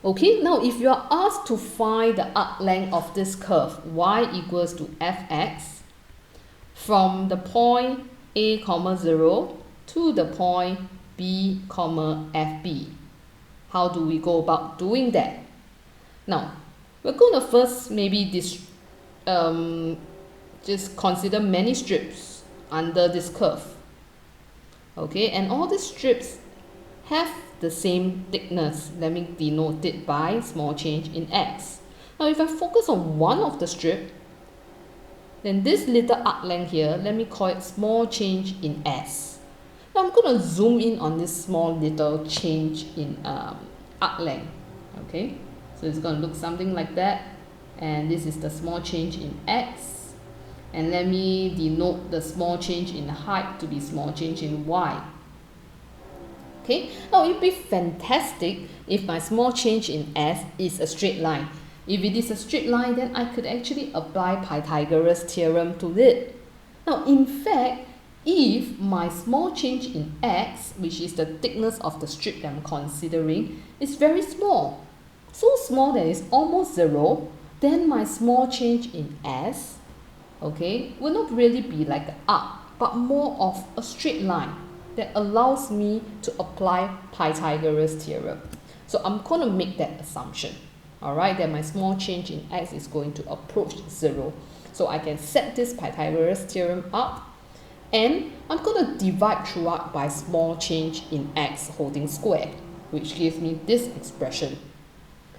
Okay, now if you are asked to find the arc length of this curve, y equals to fx, from the point a comma 0 to the point b comma fb, how do we go about doing that? Now, we're going to first maybe just consider many strips under this curve. Okay, and all the strips have the same thickness. Let me denote it by small change in x. Now if I focus on one of the strip, then this little arc length here, let me call it small change in s. Now I'm going to zoom in on this small little change in arc length. Okay, so it's going to look something like that, and this is the small change in x, and let me denote the small change in height to be small change in y. Okay, now it would be fantastic if my small change in s is a straight line. If it is a straight line, then I could actually apply Pythagoras theorem to it. Now in fact, if my small change in x, which is the thickness of the strip that I'm considering, is very small, so small that it's almost 0, then my small change in s, okay, will not really be like an arc, but more of a straight line that allows me to apply Pythagoras theorem. So I'm going to make that assumption, alright, that my small change in x is going to approach 0. So I can set this Pythagoras theorem up, and I'm going to divide throughout by small change in x holding square, which gives me this expression.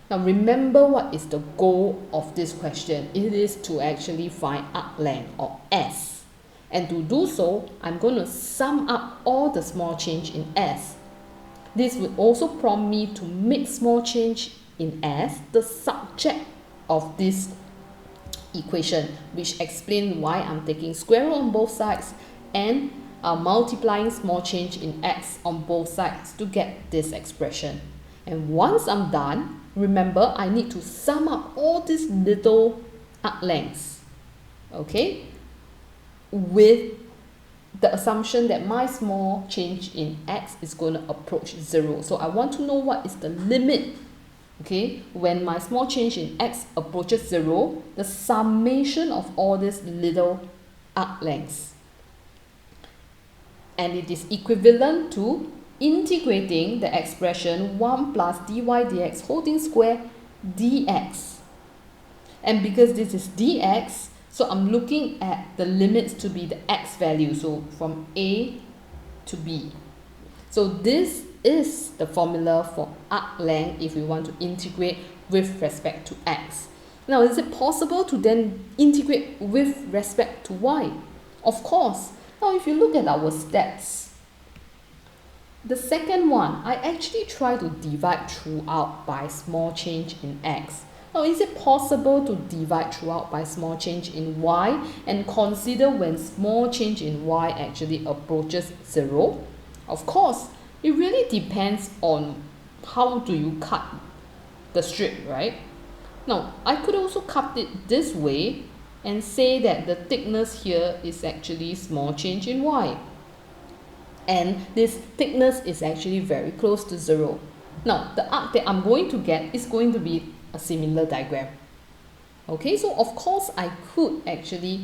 Now remember, what is the goal of this question? It is to actually find arc length, or s. And to do so, I'm going to sum up all the small change in s. This will also prompt me to make small change in s the subject of this equation, which explains why I'm taking square root on both sides and multiplying small change in x on both sides to get this expression. And once I'm done, remember, I need to sum up all these little arc lengths, okay, with the assumption that my small change in x is going to approach 0. So I want to know what is the limit, okay, when my small change in x approaches 0, the summation of all these little arc lengths. And it is equivalent to integrating the expression 1 plus dy dx holding square dx. And because this is dx, so I'm looking at the limits to be the x value, so from a to b. So this is the formula for arc length if we want to integrate with respect to x. Now, is it possible to then integrate with respect to y? Of course. Now, if you look at our steps, the second one, I actually try to divide throughout by small change in x. Now, is it possible to divide throughout by small change in y and consider when small change in y actually approaches 0? Of course, it really depends on how do you cut the strip, right? Now, I could also cut it this way and say that the thickness here is actually small change in y. And this thickness is actually very close to 0. Now, the arc that I'm going to get is going to be a similar diagram. Okay, so of course I could actually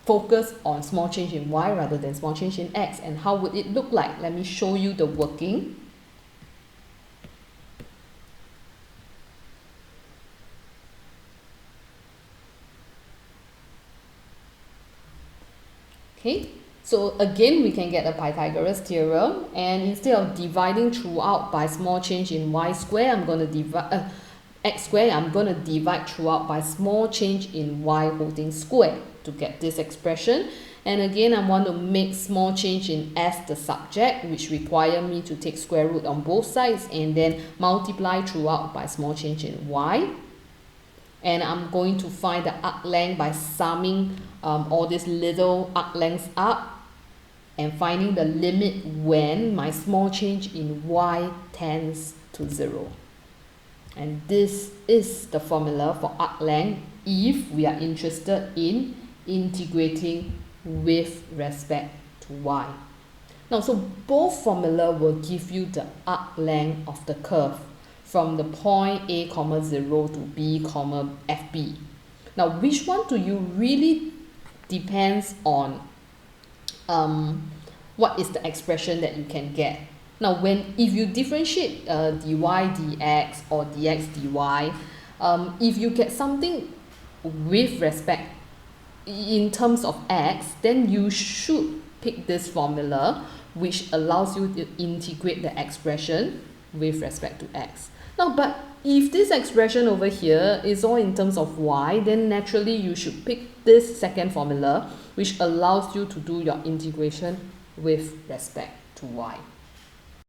focus on small change in y rather than small change in x. And how would it look like? Let me show you the working. Okay, so again we can get a Pythagoras theorem, and instead of dividing throughout by small change in y square, I'm going to divide x square, I'm going to divide throughout by small change in y holding square to get this expression. And again, I want to make small change in s the subject, which require me to take square root on both sides and then multiply throughout by small change in y. And I'm going to find the arc length by summing all these little arc lengths up and finding the limit when my small change in y tends to 0. And this is the formula for arc length if we are interested in integrating with respect to y. Now, so both formula will give you the arc length of the curve from the point A comma 0 to B comma FB. Now, which one do you really depends on what is the expression that you can get. Now, if you differentiate dy dx or dx dy, if you get something with respect in terms of x, then you should pick this formula, which allows you to integrate the expression with respect to x. Now, but if this expression over here is all in terms of y, then naturally you should pick this second formula, which allows you to do your integration with respect to y.